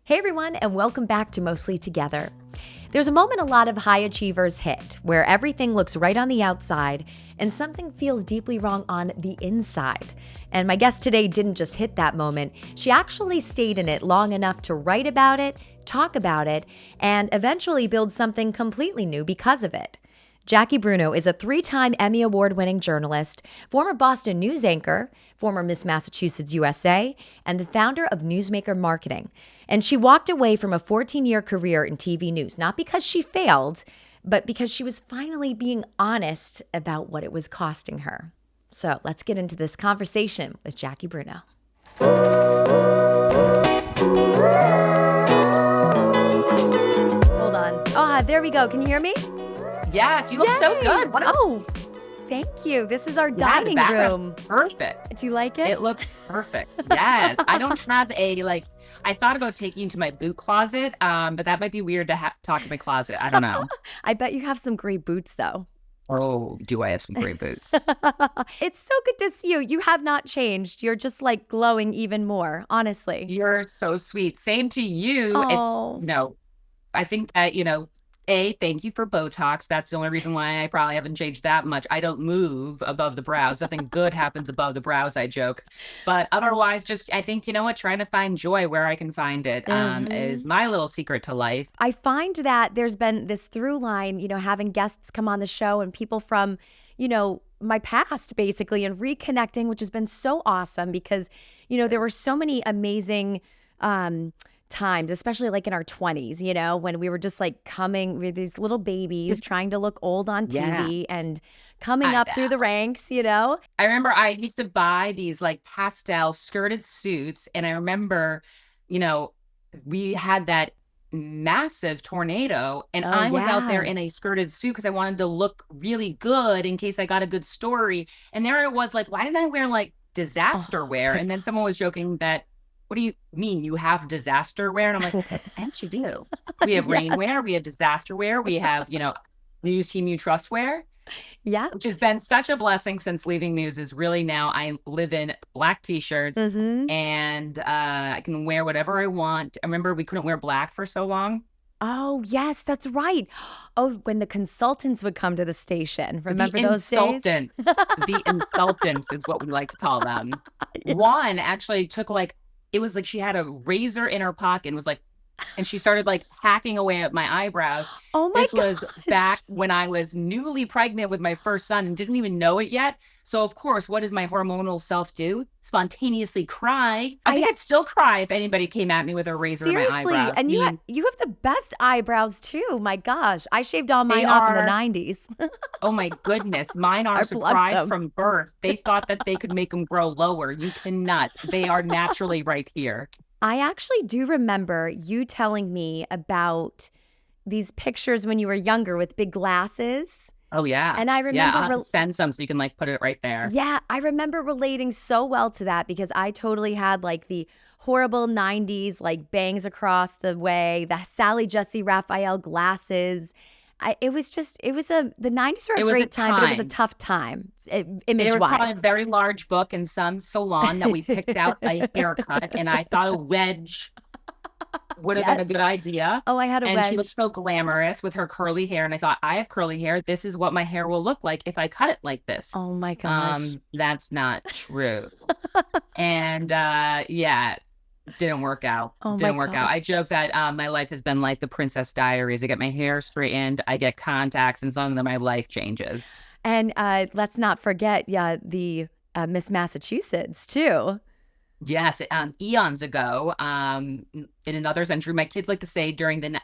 Hey everyone, and welcome back to Mostly Together. There's a moment a lot of high achievers hit where everything looks right on the outside and something feels deeply wrong on the inside. And my guest today didn't just hit that moment, she actually stayed in it long enough to write about it, talk about it, and eventually build something completely new because of it. Jackie Bruno is a 3-time Emmy Award-winning journalist, former Boston news anchor, former Miss Massachusetts USA, and the founder of Newsmaker Marketing. And she walked away from a 14-year career in TV news, not because she failed, but because she was finally being honest about what it was costing her. So let's get into this conversation with Jackie Bruno. Hold on. There we go. Can you hear me? Yes, you look so good. Thank you. This is our the dining background, room. perfect. Do you like it? It looks perfect. Yes. I don't have I thought about taking you to my boot closet, but that might be weird to talk to my closet. I don't know. I bet you have some great boots, though. Oh, do I have some great boots? It's so good to see you. You have not changed. You're just like glowing even more, honestly. You're so sweet. Same to you. Oh. I think that, thank you for Botox. That's the only reason why I probably haven't changed that much. I don't move above the brows. Nothing good happens above the brows, I joke. But otherwise, I think, trying to find joy where I can find it is my little secret to life. I find that there's been this through line, having guests come on the show and people from, my past basically, and reconnecting, which has been so awesome because, there were so many amazing times, especially like in our 20s, when we were just like coming with these little babies trying to look old on TV and coming up through the ranks. I remember I used to buy these like pastel skirted suits, and I remember, we had that massive tornado, and I was out there in a skirted suit because I wanted to look really good in case I got a good story. And there it was like, why didn't I wear like disaster wear? And then someone was joking that, what do you mean you have disaster wear? And I'm like, yes, you do. We have rain wear, we have disaster wear, we have, news team you trust wear. Yeah. Which has been such a blessing since leaving news. Is really now I live in black t-shirts and I can wear whatever I want. I remember we couldn't wear black for so long. Oh, yes, that's right. Oh, when the consultants would come to the station. Remember those days? The insultants is what we like to call them. Yeah. One actually took it was like she had a razor in her pocket and was like, and she started like hacking away at my eyebrows. Oh my God. This was back when I was newly pregnant with my first son and didn't even know it yet. So of course, what did my hormonal self do? Spontaneously cry. I think I'd still cry if anybody came at me with a razor in my eyebrows. And you have the best eyebrows too. My gosh, I shaved all mine off in the 90s. Oh my goodness. Mine are surprised from birth. They thought that they could make them grow lower. You cannot. They are naturally right here. I actually do remember you telling me about these pictures when you were younger with big glasses. Oh, yeah. And I remember... I'll send some so you can put it right there. Yeah, I remember relating so well to that because I totally had the horrible 90s, bangs across the way, the Sally Jesse Raphael glasses. The 90s were a great time, but it was a tough time, image-wise. There was probably a very large book in some salon that we picked out a haircut, and I thought a wedge would have been a good idea. Oh, I had a wedge. And she looked so glamorous with her curly hair, and I thought, I have curly hair. This is what my hair will look like if I cut it like this. Oh, my gosh. That's not true. And, didn't work out. Didn't work out. I joke that my life has been like the Princess Diaries. I get my hair straightened, I get contacts, and suddenly my life changes. And let's not forget, the Miss Massachusetts too. Yes, eons ago, in another century, my kids like to say during the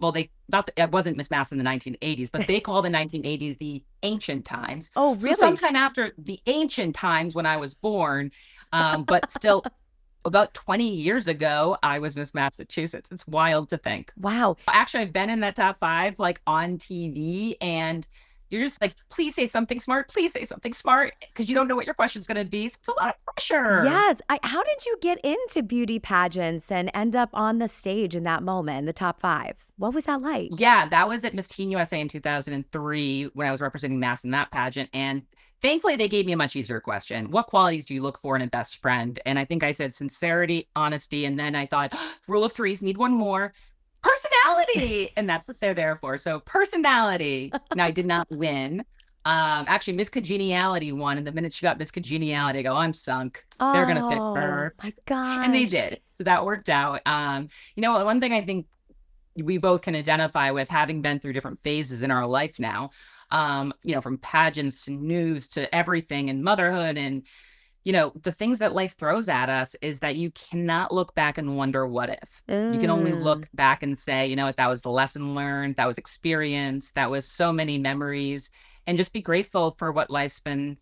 it wasn't Miss Mass in the 1980s, but they call the 1980s the ancient times. Oh, really? So sometime after the ancient times when I was born, but still. About 20 years ago, I was Miss Massachusetts. It's wild to think. Wow. Actually, I've been in that top 5, on TV. And You're just like, please say something smart. Please say something smart, because you don't know what your question's going to be. So it's a lot of pressure. Yes. How did you get into beauty pageants and end up on the stage in that moment, in the top 5? What was that like? Yeah, that was at Miss Teen USA in 2003 when I was representing Mass in that pageant. And thankfully, they gave me a much easier question. What qualities do you look for in a best friend? And I think I said sincerity, honesty. And then I thought, rule of threes, need one more. Personality. And that's what they're there for. So personality. Now, I did not win. Actually, Miss Congeniality won. And the minute she got Miss Congeniality, I go, I'm sunk. They're going to pick her. Oh my gosh. And they did. So that worked out. One thing I think we both can identify with, having been through different phases in our life now, from pageants to news to everything and motherhood and, the things that life throws at us, is that you cannot look back and wonder what if. You can only look back and say, that was the lesson learned, that was experience, that was so many memories, and just be grateful for what life's been,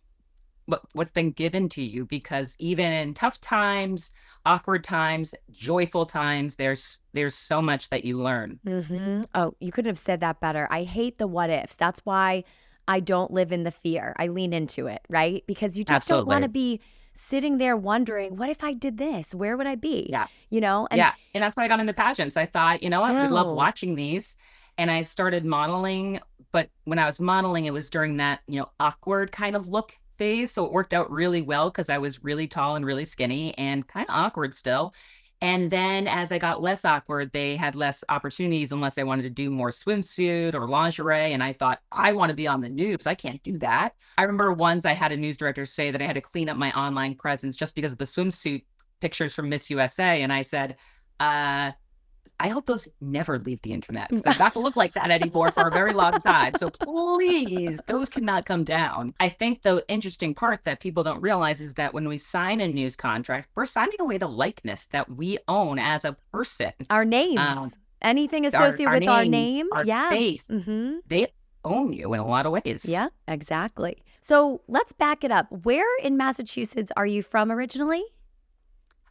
what's been given to you, because even in tough times, awkward times, joyful times, there's so much that you learn. Mm-hmm. Oh, you couldn't have said that better. I hate the what ifs. That's why I don't live in the fear. I lean into it, right? Because you just don't want to be sitting there wondering, what if I did this? Where would I be? Yeah. And And that's why I got into pageants. I thought, I would love watching these. And I started modeling. But when I was modeling, it was during that, awkward kind of look phase. So it worked out really well because I was really tall and really skinny and kind of awkward still. And then as I got less awkward, they had less opportunities unless I wanted to do more swimsuit or lingerie. And I thought, I want to be on the news. I can't do that. I remember once I had a news director say that I had to clean up my online presence just because of the swimsuit pictures from Miss USA. And I said, I hope those never leave the internet, because I've got to look like that anymore for a very long time. So please, those cannot come down. I think the interesting part that people don't realize is that when we sign a news contract, we're signing away the likeness that we own as a person. Our names, anything associated with our name, our face, they own you in a lot of ways. Yeah, exactly. So let's back it up. Where in Massachusetts are you from originally?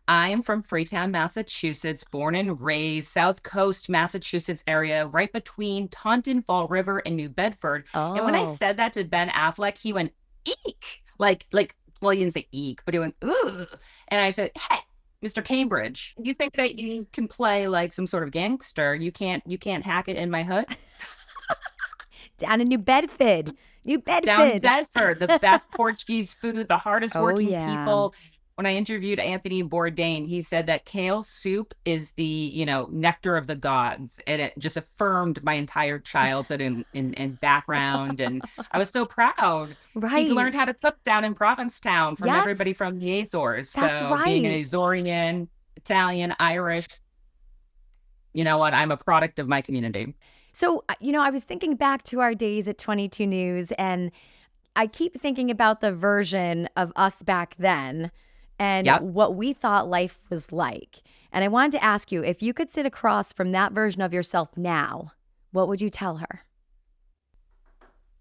I am from Freetown, Massachusetts, born and raised, South Coast, Massachusetts area, right between Taunton, Fall River, and New Bedford. Oh. And when I said that to Ben Affleck, he went, eek. Well, he didn't say eek, but he went, ooh. And I said, hey, Mr. Cambridge, you think that you can play like some sort of gangster? You can't hack it in my hood? Down in New Bedford. Down in Bedford, the best Portuguese food, the hardest working people. When I interviewed Anthony Bourdain, he said that kale soup is the, nectar of the gods. And it just affirmed my entire childhood and background. And I was so proud. Right. He learned how to cook down in Provincetown from everybody from the Azores. That's so right. Being an Azorian, Italian, Irish, you know what? I'm a product of my community. So, I was thinking back to our days at 22 News, and I keep thinking about the version of us back then and what we thought life was like. And I wanted to ask you, if you could sit across from that version of yourself now, what would you tell her?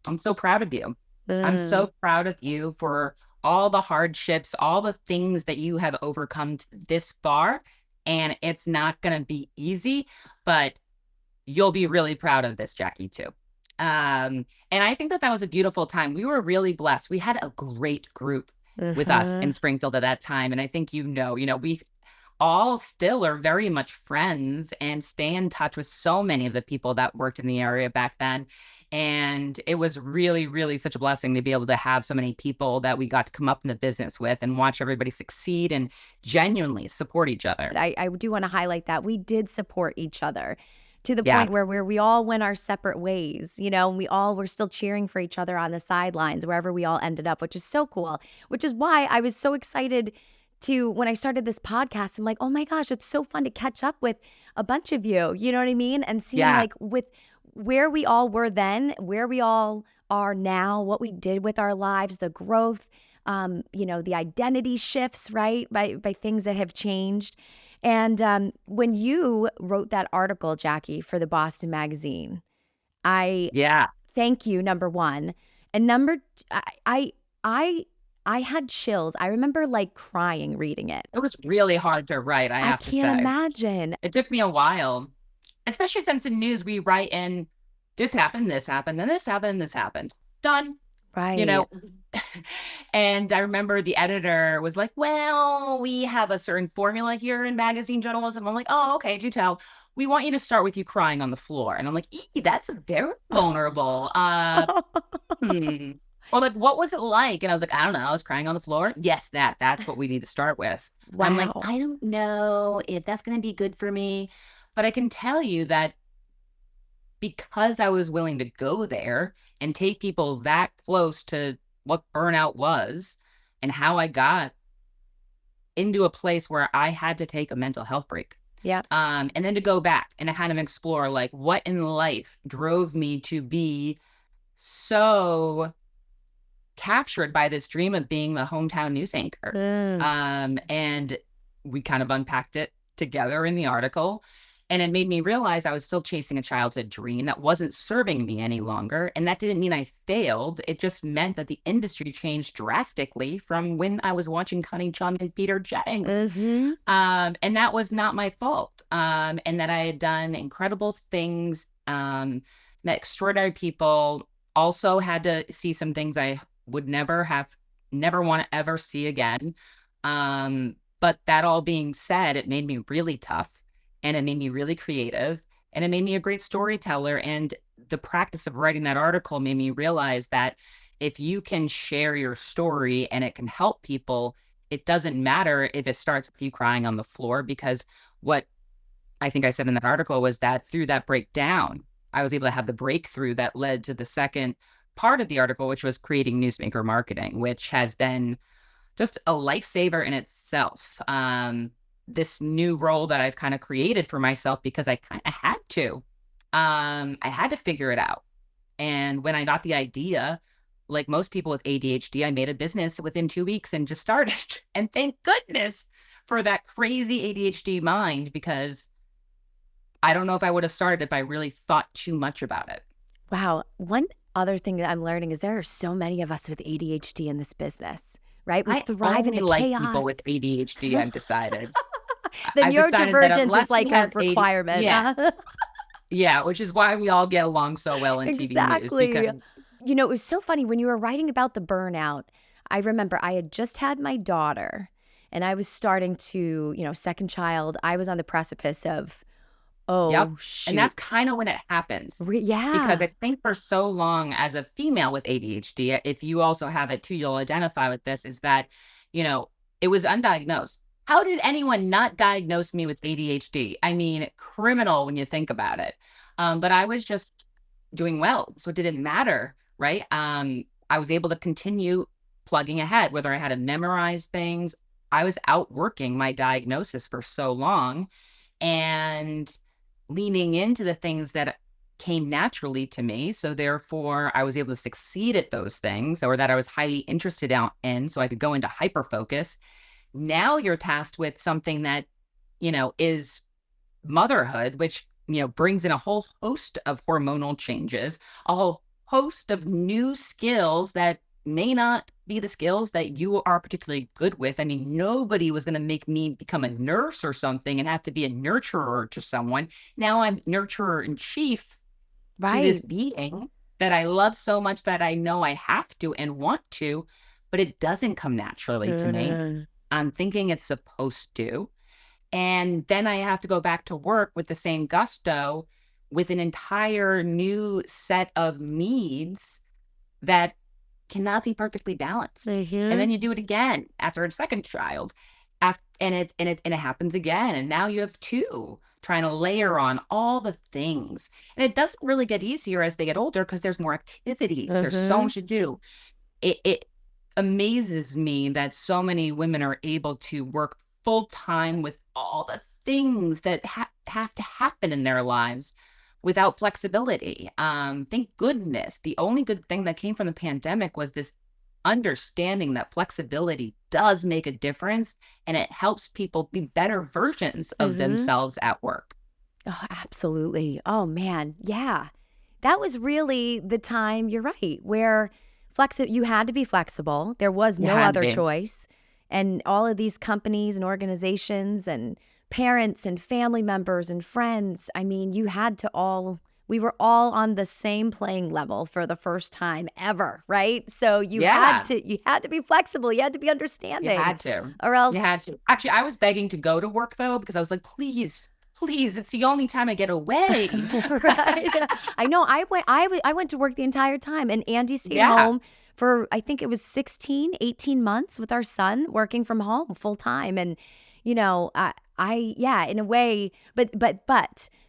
I'm so proud of you. I'm so proud of you for all the hardships, all the things that you have overcome this far. And it's not going to be easy, but you'll be really proud of this, Jackie, too. And I think that was a beautiful time. We were really blessed. We had a great group with us in Springfield at that time. And I think, we all still are very much friends and stay in touch with so many of the people that worked in the area back then. And it was really, really such a blessing to be able to have so many people that we got to come up in the business with and watch everybody succeed and genuinely support each other. I do want to highlight that we did support each other to the point where we all went our separate ways, and we all were still cheering for each other on the sidelines, wherever we all ended up, which is so cool, which is why I was so excited when I started this podcast. I'm like, oh my gosh, it's so fun to catch up with a bunch of you, you know what I mean? And seeing like with where we all were then, where we all are now, what we did with our lives, the growth, the identity shifts, right? By things that have changed. And when you wrote that article, Jackie, for the Boston Magazine, I thank you, number one. And number two, I had chills. I remember crying reading it. It was really hard to write, I have to say. I can't imagine. It took me a while, especially since in news we write in, this happened, then this happened, this happened. done, you Right. know. And I remember the editor was like, well, we have a certain formula here in magazine journalism. I'm like, oh, okay, do tell. We want you to start with you crying on the floor. And I'm like, that's very vulnerable. Hmm. Or like, what was it like? And I was like, I don't know. I was crying on the floor. Yes, that's what we need to start with. I'm like, Wow. I don't know if that's going to be good for me, but I can tell you that because I was willing to go there and take people that close to what burnout was and how I got into a place where I had to take a mental health break. Yeah. And then to go back and to kind of explore like what in life drove me to be so captured by this dream of being the hometown news anchor. Mm. And we kind of unpacked it together in the article. And it made me realize I was still chasing a childhood dream that wasn't serving me any longer. And that didn't mean I failed. It just meant that the industry changed drastically from when I was watching Connie Chung and Peter Jennings. Mm-hmm. And that was not my fault. And that I had done incredible things. That extraordinary people also had to see some things I would never want to ever see again. But that all being said, it made me really tough and it made me really creative and it made me a great storyteller. And the practice of writing that article made me realize that if you can share your story and it can help people, it doesn't matter if it starts with you crying on the floor, because what I think I said in that article was that through that breakdown, I was able to have the breakthrough that led to the second part of the article, which was creating Newsmaker Marketing, which has been just a lifesaver in itself. This new role that I've kind of created for myself because I kind of had to. I had to figure it out. And when I got the idea, like most people with ADHD, I made a business within 2 weeks and just started. And thank goodness for that crazy ADHD mind, because I don't know if I would have started if I really thought too much about it. Wow. One other thing that I'm learning is there are so many of us with ADHD in this business, right? We I thrive in only the like chaos. people with ADHD, I've decided. The I've decided that neurodivergence is unless like you a have requirement. yeah, which is why we all get along so well in TV news, Exactly. because You know, it was so funny when you were writing about the burnout. I remember I had just had my daughter and I was starting to, second child. I was on the precipice of, yep. oh, And that's shoot. kind of when it happens. Because Yeah. I think for so long as a female with ADHD, if you also have it too, you'll identify with this, is that, it was undiagnosed. How did anyone not diagnose me with ADHD? I mean, criminal when you think about it. But I was just doing well. So it didn't matter, right? I was able to continue plugging ahead, whether I had to memorize things. I was outworking my diagnosis for so long and leaning into the things that came naturally to me. So therefore, I was able to succeed at those things, or that I was highly interested in, so I could go into hyper focus. Now you're tasked with something that, is motherhood, which, brings in a whole host of hormonal changes, a whole host of new skills that may not be the skills that you are particularly good with. I mean, nobody was going to make me become a nurse or something and have to be a nurturer to someone. Now I'm nurturer in chief to this Right. being that I love so much that I know I have to and want to, but it doesn't come naturally to me. Mm. I'm thinking it's supposed to. And then I have to go back to work with the same gusto with an entire new set of needs that cannot be perfectly balanced. And then Mm-hmm. you do it again after a second child. And it happens again. And now you have two, trying to layer on all the things. And it doesn't really get easier as they get older because there's more activities. There's so Mm-hmm. much to do. It amazes me that so many women are able to work full time with all the things that have to happen in their lives without flexibility. Thank goodness. The only good thing that came from the pandemic was this understanding that flexibility does make a difference and it helps people be better versions of Mm-hmm. themselves at work. Oh, absolutely. Oh, man. Yeah. That was really the time, you're right, where you had to be flexible. There was You no had to other be. choice. And all of these companies and organizations and parents and family members and friends, I mean, you had to all, we were all on the same playing level for the first time ever, right? So you had to be flexible. You had to be You understanding, had to. or else. You had to. Actually, I was begging to go to work though, because I was like, please, please, it's the only time I get away. Right. I know. I went to work the entire time, and Andy stayed Yeah. home for, I think it was 18 months with our son, working from home full time. And, yeah, in a way, but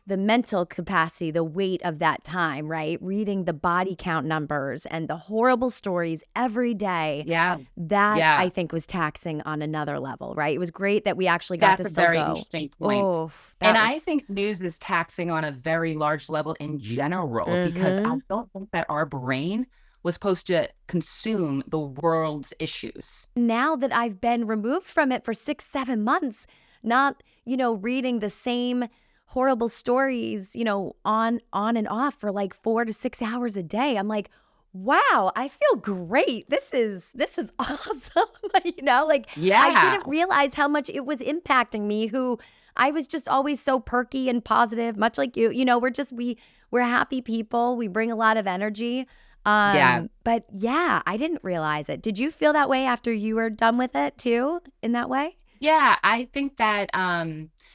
the mental capacity, the weight of that time, right? Reading the body count numbers and the horrible stories every day. Yeah. That Yeah. I think was taxing on another level, right? It was great that we actually got That's to a still very go. interesting point. Oh, And I think news is taxing on a very large level in general, because I don't think that our brain was supposed to consume the world's issues. now that I've been removed from it for 6-7 months, not, reading the same horrible stories, on and off for like 4 to 6 hours a day. I'm like, wow, I feel great. This is awesome. I Yeah. didn't realize how much it was impacting me, who I was just always so perky and positive, much like you. We're happy people. We bring a lot of energy. Yeah. But yeah, I didn't realize it. Did you feel that way after you were done with it too, in that way? Yeah, I think that,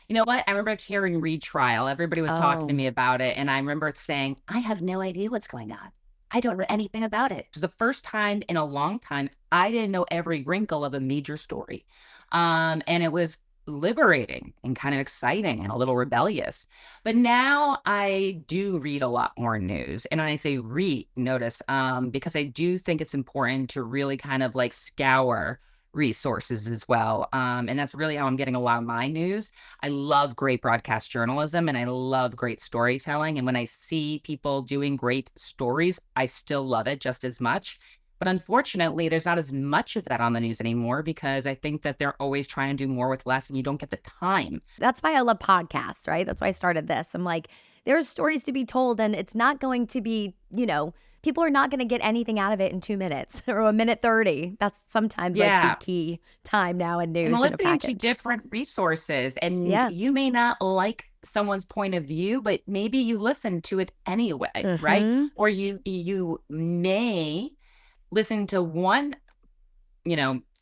you know what? I remember hearing Retrial. Everybody was talking to Oh, me about it. And I remember saying, I have no idea what's going on. I don't know anything about it. It was the first time in a long time I didn't know every wrinkle of a major story. And it was liberating and kind of exciting and a little rebellious. But now I do read a lot more news. And when I say read, notice, because I do think it's important to really kind of like scour resources as well. And that's really how I'm getting a lot of my news. I love great broadcast journalism and I love great storytelling. And when I see people doing great stories, I still love it just as much. But unfortunately, there's not as much of that on the news anymore, because I think that they're always trying to do more with less and you don't get the time. that's why I love podcasts, right? That's why I started this. I'm like, there's stories to be told, and it's not going to be, people are not going to get anything out of it in 2 minutes or a minute 30. That's sometimes like Yeah. the key time now in news And in a listening to package. different resources, and Yeah. you may not like someone's point of view, but maybe you listen to it anyway, right? Mhm. Or you may listen to one,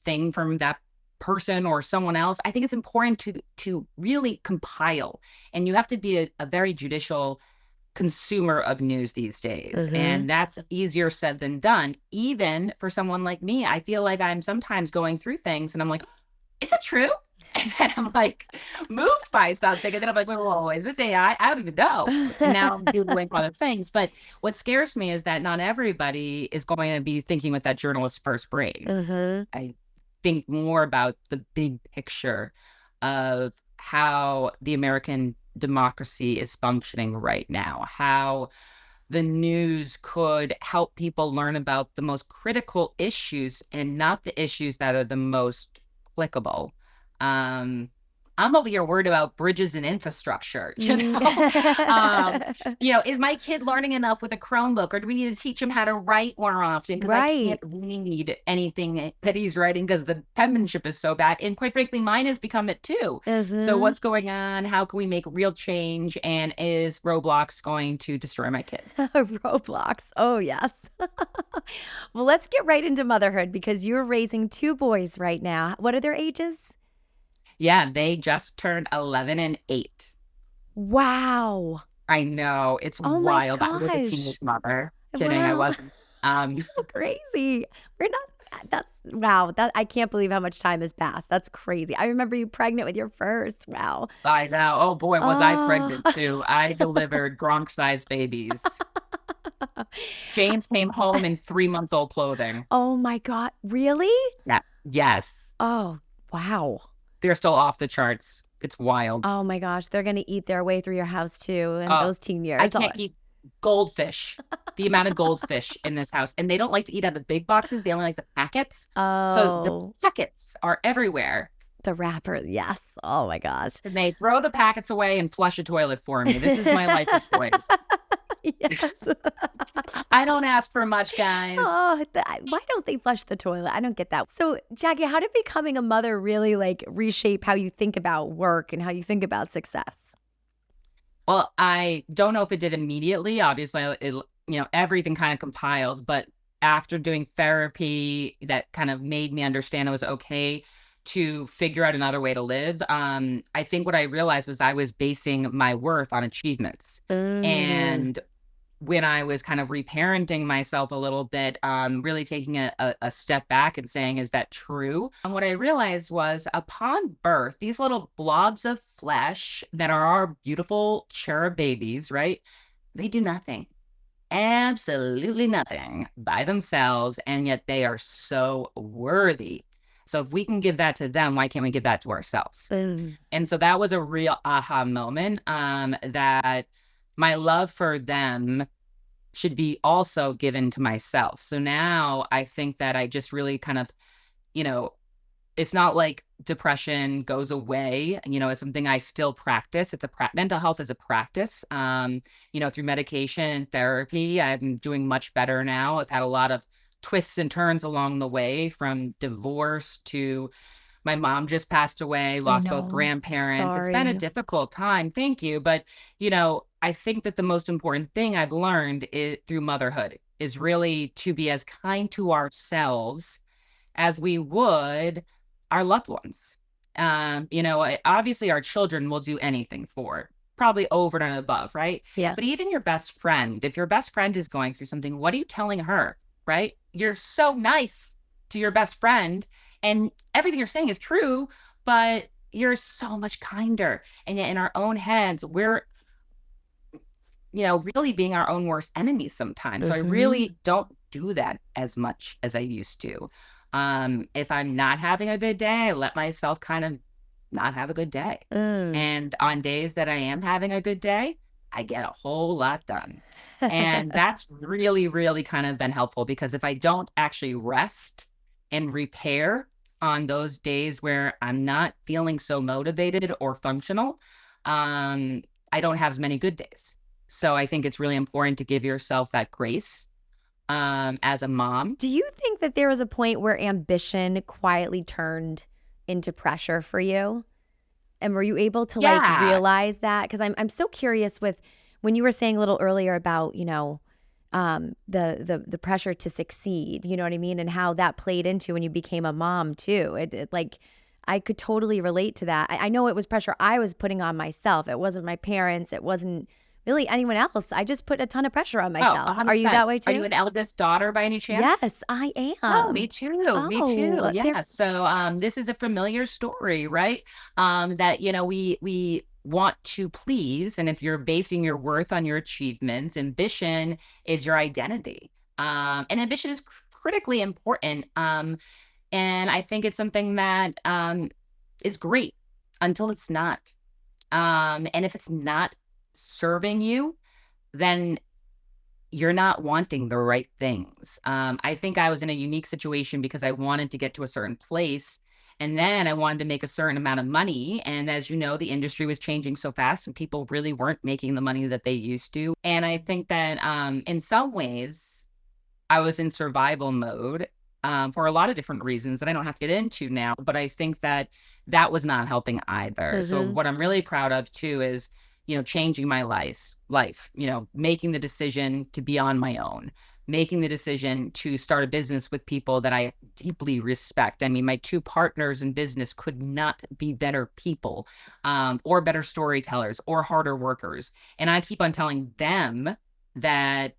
thing from that person or someone else. I think it's important to really compile, and you have to be a very judicial consumer of news these days. Mhm. And that's easier said than done. Even for someone like me, I feel like I'm sometimes going through things and I'm like, is it true? And then I'm like moved by something. And then I'm like, whoa, is this AI? I don't even know. And now I'm Googling other things. But what scares me is that not everybody is going to be thinking with that journalist's first brain. Mhm. I think more about the big picture of how the American democracy is functioning right now, how the news could help people learn about the most critical issues and not the issues that are the most clickable. Um, I'm over here worried about bridges and infrastructure, is my kid learning enough with a Chromebook, or do we need to teach him how to write more often? Because I Right. can't read anything that he's writing because the penmanship is so bad. And quite frankly, mine has become it too. So Mhm. what's going on? How can we make real change? And is Roblox going to destroy my kids? Roblox. Oh, yes. Well, let's get right into motherhood, because you're raising 2 boys right now. What are their ages? Yeah, they just turned 11 and 8. Wow. I know, it's Oh my wild. I was a gosh. teenage mother. Kidding, I Wow. wasn't. So crazy. We're not, that's, wow. I can't believe how much time has passed. That's crazy. I remember you pregnant with your first. Wow. I know. Oh boy, was I pregnant Oh. too. I delivered Gronk-sized babies. James came home in 3-month-old clothing. Oh my God. Really? Yes. Yes. Oh, wow. They're still off the charts. It's wild. Oh my gosh. They're going to eat their way through your house too in Oh, those teen I years. can't eat goldfish. The amount of goldfish in this house. And they don't like to eat out of the big boxes. They only like the packets. So the Oh, packets are everywhere. the wrapper. Yes. Oh my gosh. And they throw the packets away and flush a toilet for me. This is my life of choice. Yes. I don't ask for much, guys. Oh, why don't they flush the toilet? I don't get that. So, Jackie, how did becoming a mother really like reshape how you think about work and how you think about success? Well, I don't know if it did immediately. Obviously, everything kind of compiled, but after doing therapy, that kind of made me understand it was okay to figure out another way to live. I think what I realized was I was basing my worth on achievements. Mm. And when I was kind of reparenting myself a little bit, really taking a step back and saying, is that true? And what I realized was upon birth, these little blobs of flesh that are our beautiful cherub babies, right? They do nothing, absolutely nothing by themselves. And yet they are so worthy. So if we can give that to them, why can't we give that to ourselves? Mm. And so that was a real aha moment, that my love for them should be also given to myself. So now I think that I just really kind of, you know, it's not like depression goes away. It's something I still practice. Mental health is a practice. Through medication and therapy, I'm doing much better now. I've had a lot of twists and turns along the way, from divorce to my mom just passed away, I lost both know. grandparents. It's been a Sorry. difficult time. Thank you. But, I think that the most important thing I've learned through motherhood is really to be as kind to ourselves as we would our loved ones. Obviously our children will do anything for, probably over and above, right? Yeah. But even your best friend, if your best friend is going through something, what are you telling her, right? You're so nice to your best friend, and everything you're saying is true, but you're so much kinder. And yet in our own heads, we're, really being our own worst enemies sometimes. So I Mm-hmm. really don't do that as much as I used to. If I'm not having a good day, I let myself kind of not have a good day. Mm. And on days that I am having a good day, I get a whole lot done. And that's really, really kind of been helpful, because if I don't actually rest and repair on those days where I'm not feeling so motivated or functional, I don't have as many good days. So I think it's really important to give yourself that grace, as a mom. Do you think that there was a point where ambition quietly turned into pressure for you? And were you able to like Yeah. realize that? Because I'm so curious with when you were saying a little earlier about, the pressure to succeed, you know what I mean? And how that played into when you became a mom too. It like I could totally relate to that. I know it was pressure I was putting on myself. It wasn't my parents. It wasn't really anyone else. I just put a ton of pressure on Oh, myself. Are you 100%. that way Are you too? an eldest daughter by any chance? Yes, I Oh, me am. too. Me too. Oh, there. Yeah. So this is a familiar story, right? That we want to please, and if you're basing your worth on your achievements, ambition is your identity. And ambition is critically important. And I think it's something that is great until it's not. And if it's not serving you, then you're not wanting the right things. I think I was in a unique situation because I wanted to get to a certain place, and then I wanted to make a certain amount of money. And as you know, the industry was changing so fast and people really weren't making the money that they used to. And I think that in some ways, I was in survival mode, for a lot of different reasons that I don't have to get into now. But I think that that was not helping either. So Mm-hmm. what I'm really proud of too is, changing my life, making the decision to be on my own, making the decision to start a business with people that I deeply respect. I mean, my two partners in business could not be better people, or better storytellers or harder workers. And I keep on telling them that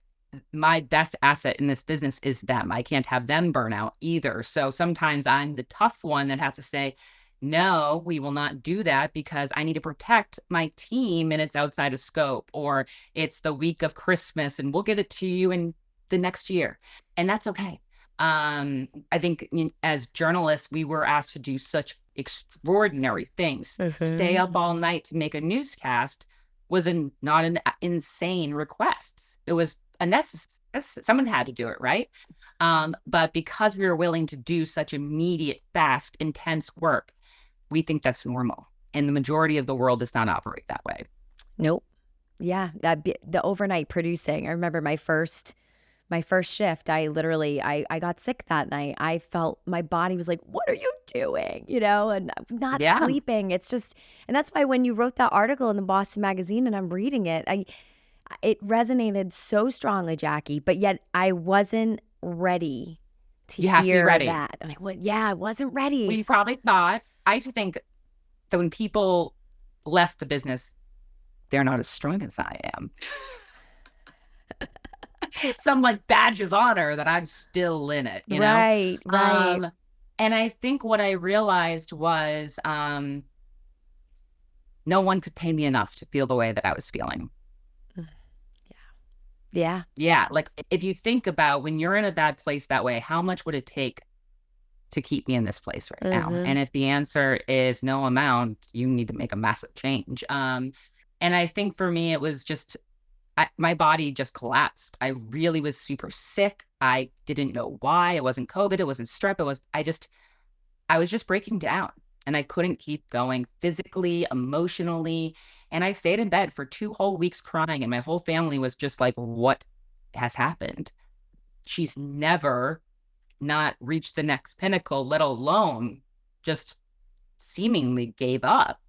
my best asset in this business is them. I can't have them burn out either. So sometimes I'm the tough one that has to say, no, we will not do that because I need to protect my team and it's outside of scope, or it's the week of Christmas and we'll get it to you in the next year. And that's okay. I think as journalists, we were asked to do such extraordinary things. Stay up Mm-hmm. all night to make a newscast was not an insane request. It was a necessary, someone had to do it, right? But because we were willing to do such immediate, fast, intense work, we think that's normal. And the majority of the world does not operate that way. Nope. Yeah, the overnight producing. I remember my first My first shift, I got sick that night. I felt my body was like, what are you doing? And I'm not Yeah. sleeping. It's just, and that's why when you wrote that article in the Boston Magazine and I'm reading it, it resonated so strongly, Jackie, but yet I wasn't ready to You have to be hear ready. that. And I wasn't Well, ready. you probably thought, I used to think that when people left the business, they're not as strong as I am. Some like badge of honor that I'm still in it, Right. And I think what I realized was no one could pay me enough to feel the way that I was feeling. Yeah. Yeah. Like if you think about when you're in a bad place that way, how much would it take to keep me in this place right now? And if the answer is no amount, you need to make a massive change. And I think for me, it was just, my body just collapsed. I really was super sick. I didn't know why. It wasn't COVID. It wasn't strep. I was just breaking down and I couldn't keep going physically, emotionally. And I stayed in bed for 2 whole weeks crying. And my whole family was just like, what has happened? She's never not reached the next pinnacle, let alone just seemingly gave up.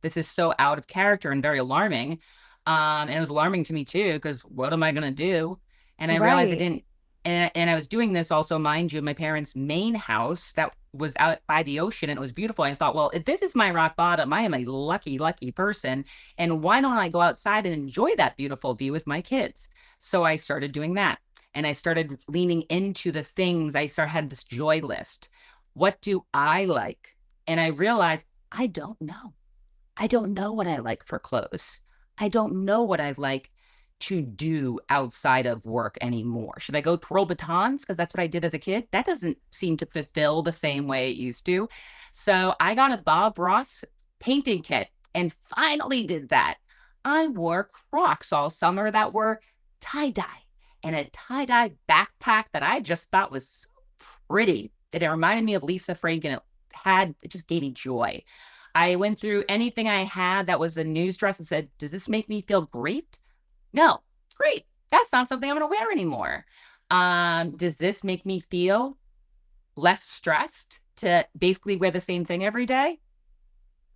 This is so out of character and very alarming. And it was alarming to me too, because what am I going to do? And I realized I Right. didn't. And I was doing this also, mind you, in my parents' main house that was out by the ocean and it was beautiful. I thought, well, if this is my rock bottom, I am a lucky, lucky person. And why don't I go outside and enjoy that beautiful view with my kids? So I started doing that. And I started leaning into the things. Had this joy list. What do I like? And I realized I don't know. I don't know what I like for clothes. I don't know what I like to do outside of work anymore. Should I go twirl batons? Because that's what I did as a kid. That doesn't seem to fulfill the same way it used to. So I got a Bob Ross painting kit and finally did that. I wore Crocs all summer that were tie-dye and a tie-dye backpack that I just thought was so pretty. It reminded me of Lisa Frank and it just gave me joy. I went through anything I had that was a news dress and said, does this make me feel great? No, great. That's not something I'm going to wear anymore. Does this make me feel less stressed to basically wear the same thing every day?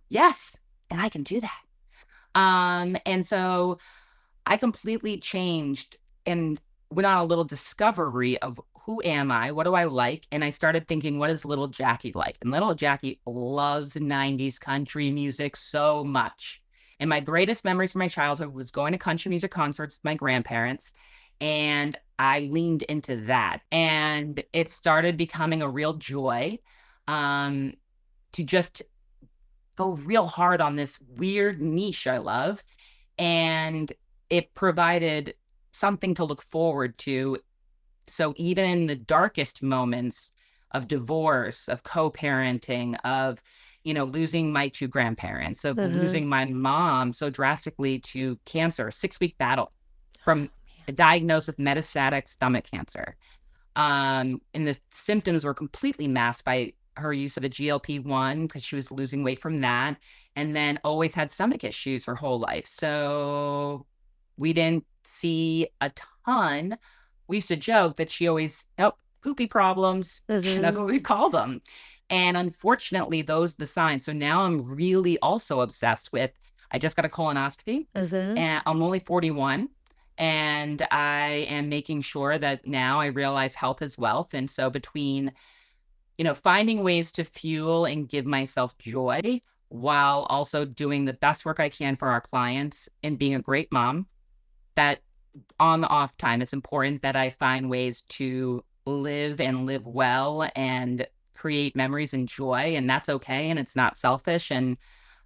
Yes, and I can do that. And so I completely changed and went on a little discovery of who am I? What do I like? And I started thinking, what is little Jackie like? And little Jackie loves 90s country music so much. And my greatest memories from my childhood was going to country music concerts with my grandparents. And I leaned into that. And it started becoming a real joy to just go real hard on this weird niche I love. And it provided something to look forward to. So even in the darkest moments of divorce, of co-parenting, of, losing my 2 grandparents, of losing my mom so drastically to cancer, 6-week battle from diagnosed with metastatic stomach cancer. And the symptoms were completely masked by her use of a GLP-1 because she was losing weight from that, and then always had stomach issues her whole life. So we didn't see a ton. We used to joke that she always, poopy problems. That's what we call them. And unfortunately, those are the signs. So now I'm really also obsessed with, I just got a colonoscopy and I'm only 41. And I am making sure that now I realize health is wealth. And so between, finding ways to fuel and give myself joy while also doing the best work I can for our clients and being a great mom, that on the off time, it's important that I find ways to live and live well and create memories and joy. And that's okay. And it's not selfish. And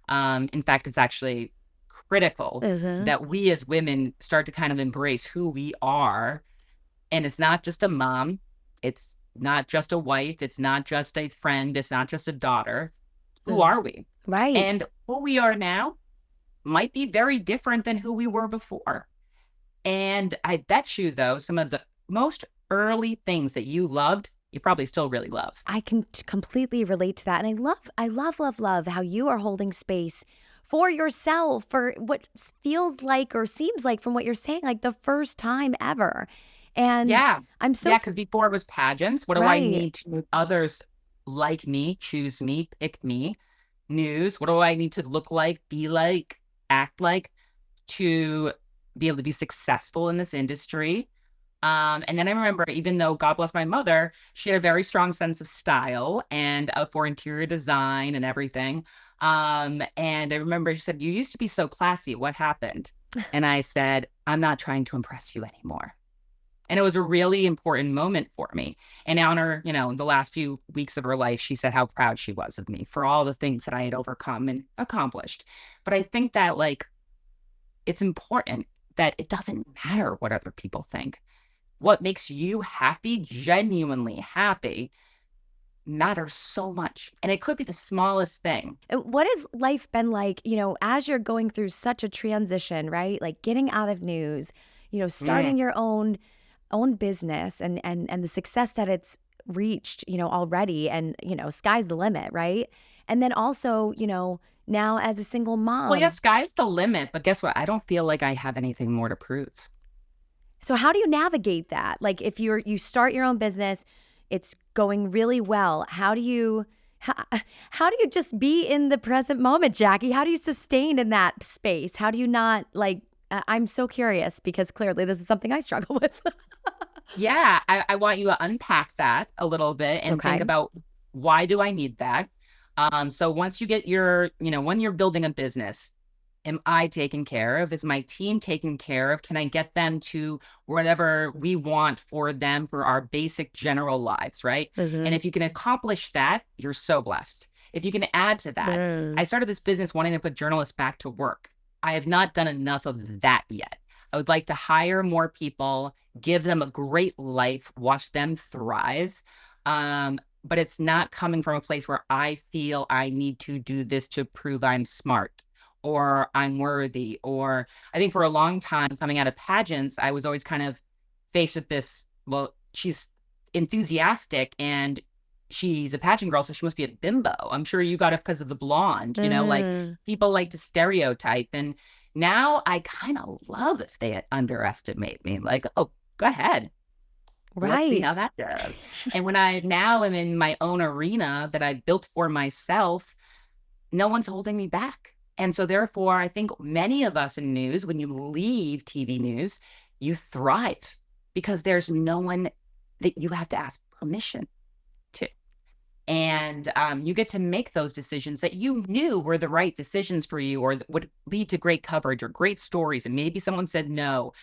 in fact, it's actually critical that we as women start to kind of embrace who we are. And it's not just a mom. It's not just a wife. It's not just a friend. It's not just a daughter. Who are we? Right. And who we are now might be very different than who we were before. And I bet you, though, some of the most early things that you loved, you probably still really love. I can completely relate to that. And I love how you are holding space for yourself for what feels like or seems like from what you're saying, like the first time ever. And Yeah. I'm Yeah. so Because before it was pageants. What do I right. need to make others like me, choose me, pick me? News. What do I need to look like, be like, act like to be able to be successful in this industry? And then I remember, even though God bless my mother, she had a very strong sense of style and for interior design and everything. And I remember she said, "You used to be so classy. What happened?" And I said, "I'm not trying to impress you anymore." And it was a really important moment for me. And on her, the last few weeks of her life, she said how proud she was of me for all the things that I had overcome and accomplished. But I think that it's important that it doesn't matter what other people think. What makes you happy, genuinely happy, matters so much. And it could be the smallest thing. What has life been like, as you're going through such a transition, right? Like getting out of news, Mm. starting your own business and the success that it's reached, already, and sky's the limit, right? And then also, now as a single Well, yeah, mom. sky's the limit. But guess what? I don't feel like I have anything more to prove. So how do you navigate that? Like if you start your own business, it's going really well. How, how do you just be in the present moment, Jackie? How do you sustain in that space? How do you not I'm so curious because clearly this is something I struggle with. Yeah, I want you to unpack that a little bit and think Okay. about, why do I need that? So once you get when you're building a business, am I taken care of? Is my team taken care of? Can I get them to whatever we want for them for our basic general lives, right? And Mm-hmm. if you can accomplish that, you're so blessed. If you can add to that, I started this business wanting to put journalists back to work. I have not done enough of that yet. I would like to hire more people, give them a great life, watch them thrive. But it's not coming from a place where I feel I need to do this to prove I'm smart or I'm worthy. Or I think for a long time coming out of pageants, I was always kind of faced with this, well, she's enthusiastic and she's a pageant girl, so she must be a bimbo. I'm sure you got it because of the blonde, like Mm-hmm. people like to stereotype. And now I kind of love if they underestimate me. Like, oh, go ahead. Let's see Right. how that goes. And when I now am in my own arena that I built for myself, no one's holding me back. And so therefore, I think many of us in news, when you leave TV news, you thrive because there's no one that you have to ask permission to. And you get to make those decisions that you knew were the right decisions for you or that would lead to great coverage or great stories. And maybe someone said no,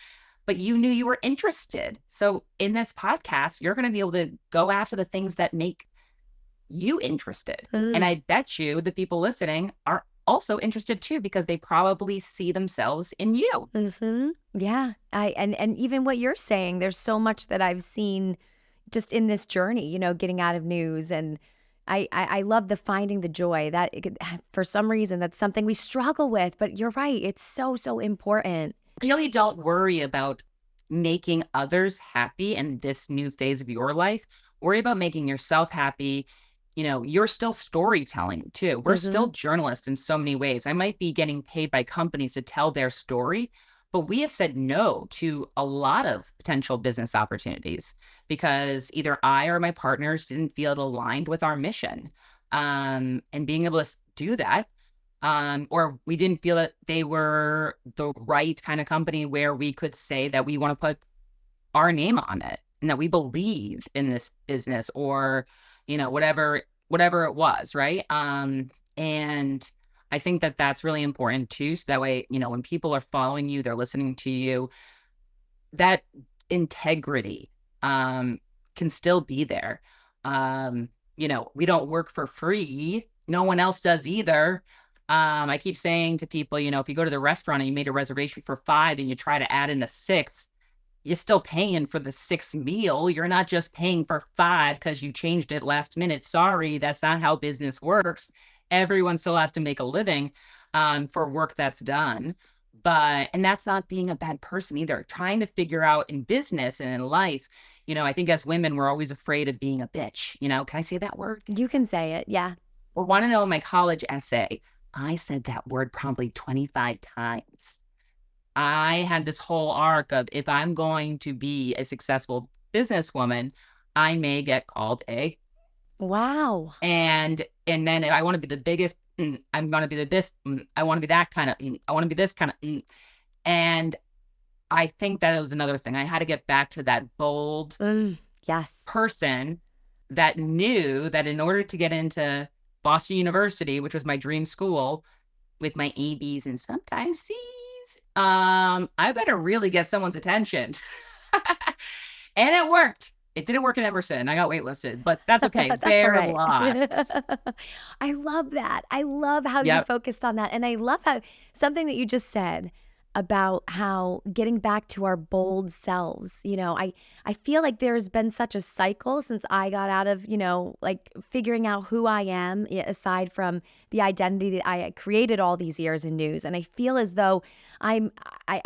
but you knew you were interested. So in this podcast, you're going to be able to go after the things that make you interested. And Mm-hmm. I bet you the people listening are also interested too, because they probably see themselves in you. Mm-hmm. Yeah. And even what you're saying, there's so much that I've seen just in this journey, getting out of news. And I love the finding the joy that for some reason that's something we struggle with, but you're right. It's so, so important. Really don't worry about making others happy in this new phase of your life. Worry about making yourself happy. You're still storytelling too. We're Mm-hmm. still journalists in so many ways. I might be getting paid by companies to tell their story, but we have said no to a lot of potential business opportunities because either I or my partners didn't feel it aligned with our mission. And being able to do that, or we didn't feel that they were the right kind of company where we could say that we want to put our name on it and that we believe in this business or, whatever it was. Right. And I think that that's really important too. So that way, when people are following you, they're listening to you, that integrity, can still be there. We don't work for free. No one else does either. I keep saying to people, if you go to the restaurant and you made a reservation for 5 and you try to add in a 6th, you're still paying for the 6th meal. You're not just paying for 5 because you changed it last minute. Sorry, that's not how business works. Everyone still has to make a living for work that's done. And that's not being a bad person either. Trying to figure out in business and in life, I think as women, we're always afraid of being a bitch. Can I say that word? You can say it. Yeah. Or want to know in my college essay, I said that word probably 25 times. I had this whole arc of, if I'm going to be a successful businesswoman, I may get called a. Wow. And then I want to be the biggest, I'm going to be the this, I want to be that kind of, I want to be this kind of. And I think that it was another thing. I had to get back to that bold yes. person that knew that in order to get into Boston University, which was my dream school, with my ABs and sometimes C's, I better really get someone's attention. And it worked. It didn't work in Emerson. I got waitlisted, but that's okay. That's Bear all right. loss. I love that. I love how you focused on that. And I love how something that you just said about how getting back to our bold selves, I feel like there's been such a cycle since I got out of, like figuring out who I am aside from the identity that I created all these years in news. And I feel as though I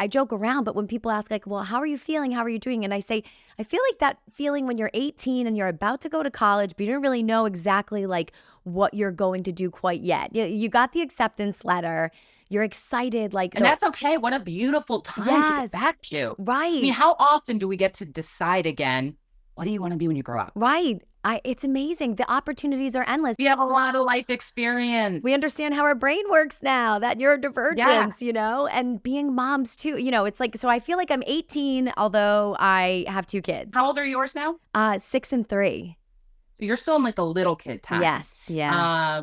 joke around, but when people ask like, well, how are you feeling? How are you doing? And I say, I feel like that feeling when you're 18 and you're about to go to college, but you don't really know exactly like what you're going to do quite yet. You got the acceptance letter. You're excited. And that's okay. What a beautiful time to get back to. Right. I mean, how often do we get to decide again, what do you want to be when you grow up? Right. It's amazing. The opportunities are endless. We have a lot of life experience. We understand how our brain works now, that neurodivergence, and being moms too. It's like, so I feel like I'm 18, although I have 2 kids. How old are yours now? 6 and 3. So you're still in like the little kid time. Yes. Yeah.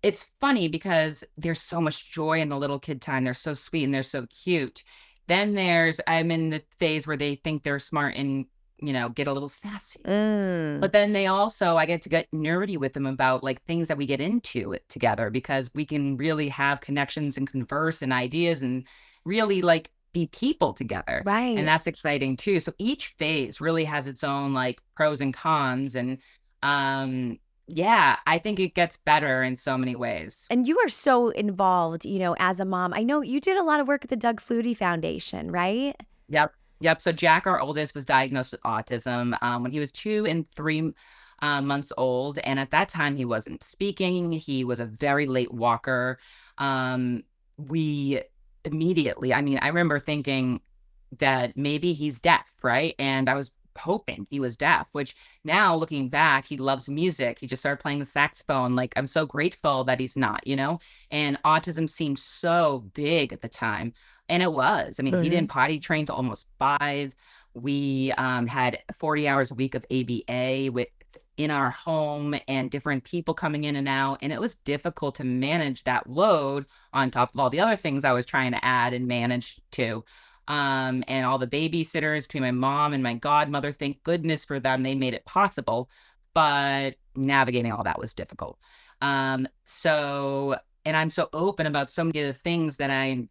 It's funny because there's so much joy in the little kid time. They're so sweet and they're so cute. Then I'm in the phase where they think they're smart and, get a little sassy. But then I get to get nerdy with them about like things that we get into it together, because we can really have connections and converse and ideas and really like be people together. Right. And that's exciting too. So each phase really has its own like pros and cons. And, I think it gets better in so many ways. And you are so involved, as a mom. I know you did a lot of work at the Doug Flutie Foundation, right? Yep. So Jack, our oldest, was diagnosed with autism when he was 2 and 3 months old. And at that time, he wasn't speaking. He was a very late walker. We immediately, I remember thinking that maybe he's deaf, right? And I was hoping he was deaf, which now looking back, he loves music. He just started playing the saxophone. Like, I'm so grateful that he's not, and autism seemed so big at the time. And it was. He didn't potty train till almost 5. We had 40 hours a week of ABA in our home and different people coming in and out. And it was difficult to manage that load on top of all the other things I was trying to add and manage too. And all the babysitters between my mom and my godmother, thank goodness for them. They made it possible, but navigating all that was difficult. And I'm so open about so many of the things that I'm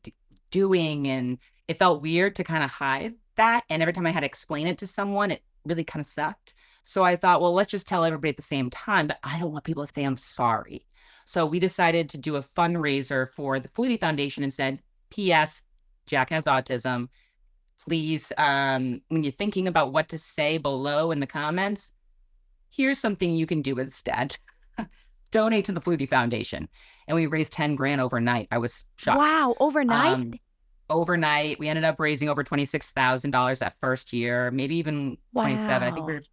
doing, and it felt weird to kind of hide that. And every time I had to explain it to someone, it really kind of sucked. So I thought, well, let's just tell everybody at the same time, but I don't want people to say I'm sorry. So we decided to do a fundraiser for the Flutie Foundation and said, P.S. Jack has autism. Please, when you're thinking about what to say below in the comments, here's something you can do instead. Donate to the Flutie Foundation. And we raised 10 grand overnight. I was shocked. Wow, overnight? Overnight. We ended up raising over $26,000 that first year, maybe even 27. I think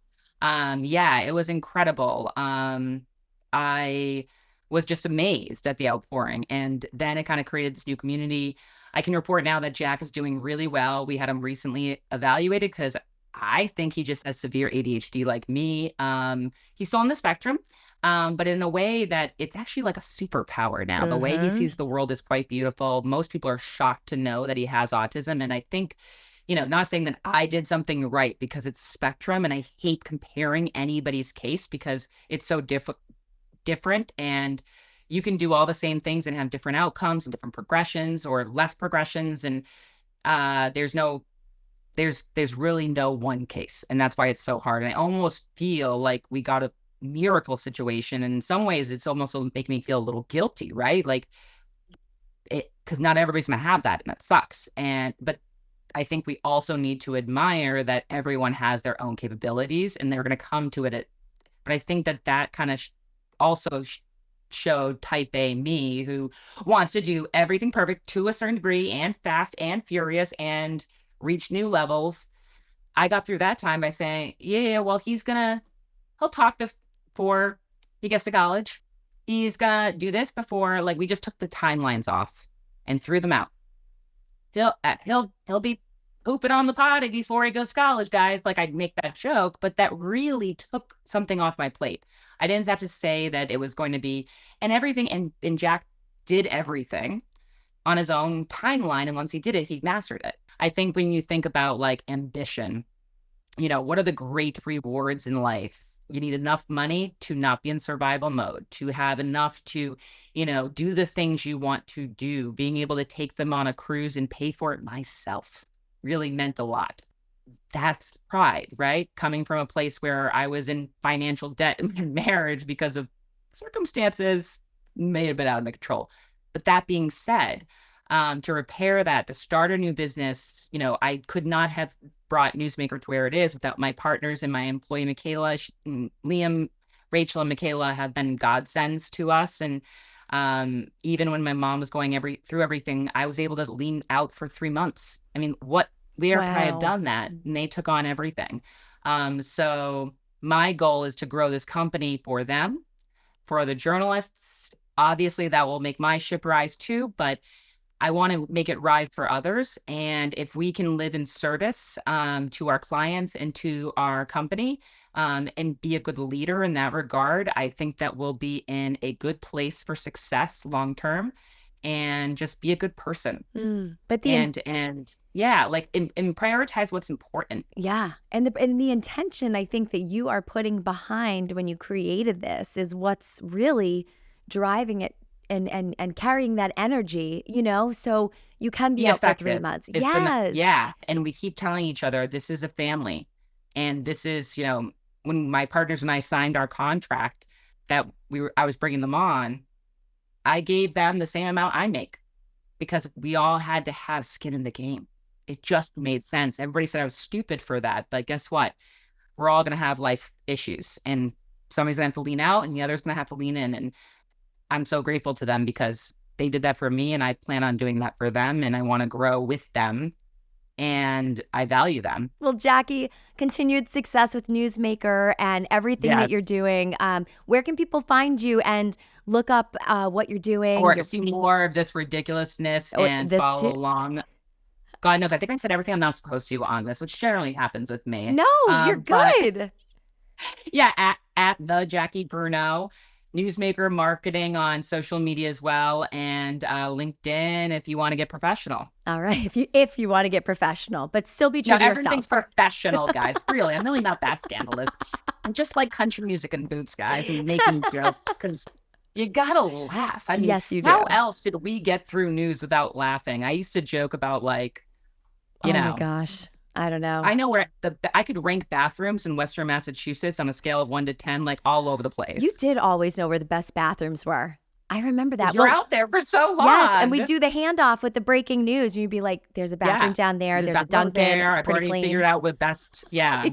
it was incredible. I was just amazed at the outpouring. And then it kind of created this new community. I can report now that Jack is doing really well. We had him recently evaluated because I think he just has severe ADHD like me. He's still on the spectrum, but in a way that it's actually like a superpower now. The way he sees the world is quite beautiful. Most people are shocked to know that he has autism. And I think, not saying that I did something right, because it's spectrum, and I hate comparing anybody's case because it's so different, and you can do all the same things and have different outcomes and different progressions or less progressions. And there's really no one case. And that's why it's so hard. And I almost feel like we got a miracle situation. And in some ways, it's almost making me feel a little guilty, right? Like, because not everybody's going to have that, and that sucks. But I think we also need to admire that everyone has their own capabilities and they're going to come to it. But I think that kind of also showed type A me, who wants to do everything perfect to a certain degree and fast and furious and reach new levels. I got through that time by saying, yeah, well, he'll talk before he gets to college. He's gonna do this before, like, we just took the timelines off and threw them out. He'll be pooping on the potty before he goes to college, guys. Like, I'd make that joke, but that really took something off my plate. I didn't have to say that it was going to be, and everything. And Jack did everything on his own timeline. And once he did it, he mastered it. I think when you think about like ambition, what are the great rewards in life? You need enough money to not be in survival mode, to have enough to, do the things you want to do. Being able to take them on a cruise and pay for it myself really meant a lot. That's pride, right? Coming from a place where I was in financial debt in my marriage because of circumstances may have been out of my control. But that being said, to repair that, to start a new business, I could not have brought Newsmaker to where it is without my partners and my employee, Michaela. Liam, Rachel, and Michaela have been godsends to us. And even when my mom was going through everything, I was able to lean out for 3 months. I mean, where could I have done that? And they took on everything. So my goal is to grow this company for them, for the journalists. Obviously, that will make my ship rise too, but I want to make it rise for others. And if we can live in service to our clients and to our company and be a good leader in that regard, I think that we'll be in a good place for success long term. And just be a good person. But and yeah, like and prioritize what's important. Yeah. And the intention I think that you are putting behind when you created this is what's really driving it and carrying that energy, so you can be out for 3 months. Yes. And we keep telling each other, this is a family. And this is, when my partners and I signed our contract that I was bringing them on, I gave them the same amount I make because we all had to have skin in the game. It just made sense. Everybody said I was stupid for that, but guess what? We're all going to have life issues, and somebody's going to have to lean out and the other's going to have to lean in. And I'm so grateful to them because they did that for me, and I plan on doing that for them, and I want to grow with them, and I value them. Well, Jackie, continued success with Newsmaker and everything that you're doing. Where can people find you and look up what you're doing? Or see more of this ridiculousness and follow along. God knows, I think I said everything I'm not supposed to on this, which generally happens with me. No, you're good. Yeah, at the Jackie Bruno. Newsmaker Marketing on social media as well, and LinkedIn if you want to get professional. All right, if you want to get professional, but still be true to yourself. Everything's professional, guys. Really, I'm really not that scandalous. I'm just like country music and boots, guys, and making jokes because you gotta laugh. I mean, yes, you do. How else did we get through news without laughing? I used to joke about like, oh my gosh. I don't know. I know where I could rank bathrooms in Western Massachusetts on a scale of 1 to 10, like all over the place. You did always know where the best bathrooms were. I remember that. You're out there for so long. Yes, and we do the handoff with the breaking news, and you'd be like, "There's a bathroom down there. There's a Dunkin'. It's I've pretty already clean." Figured out with best, Yes.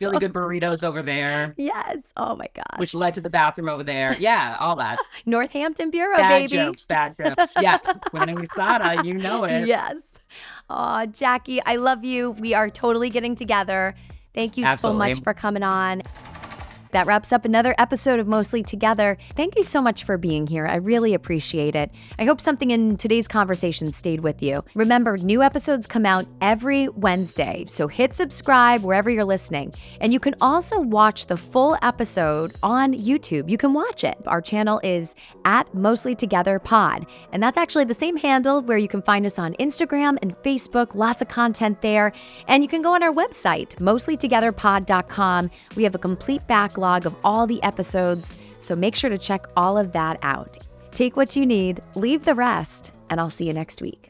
really good burritos over there. Yes. Oh my gosh. Which led to the bathroom over there. Yeah, all that. Northampton Bureau, bad baby. Bad jokes. Yes, when we saw you know it. Yes. Oh, Jackie, I love you. We are totally getting together. Thank you so much for coming on. That wraps up another episode of Mostly Together. Thank you so much for being here. I really appreciate it. I hope something in today's conversation stayed with you. Remember, new episodes come out every Wednesday, so hit subscribe wherever you're listening. And you can also watch the full episode on YouTube. You can watch it. Our channel is at Mostly Together Pod, and that's actually the same handle where you can find us on Instagram and Facebook. Lots of content there. And you can go on our website, mostlytogetherpod.com. We have a complete backlog of all the episodes, so make sure to check all of that out. Take what you need, leave the rest, and I'll see you next week.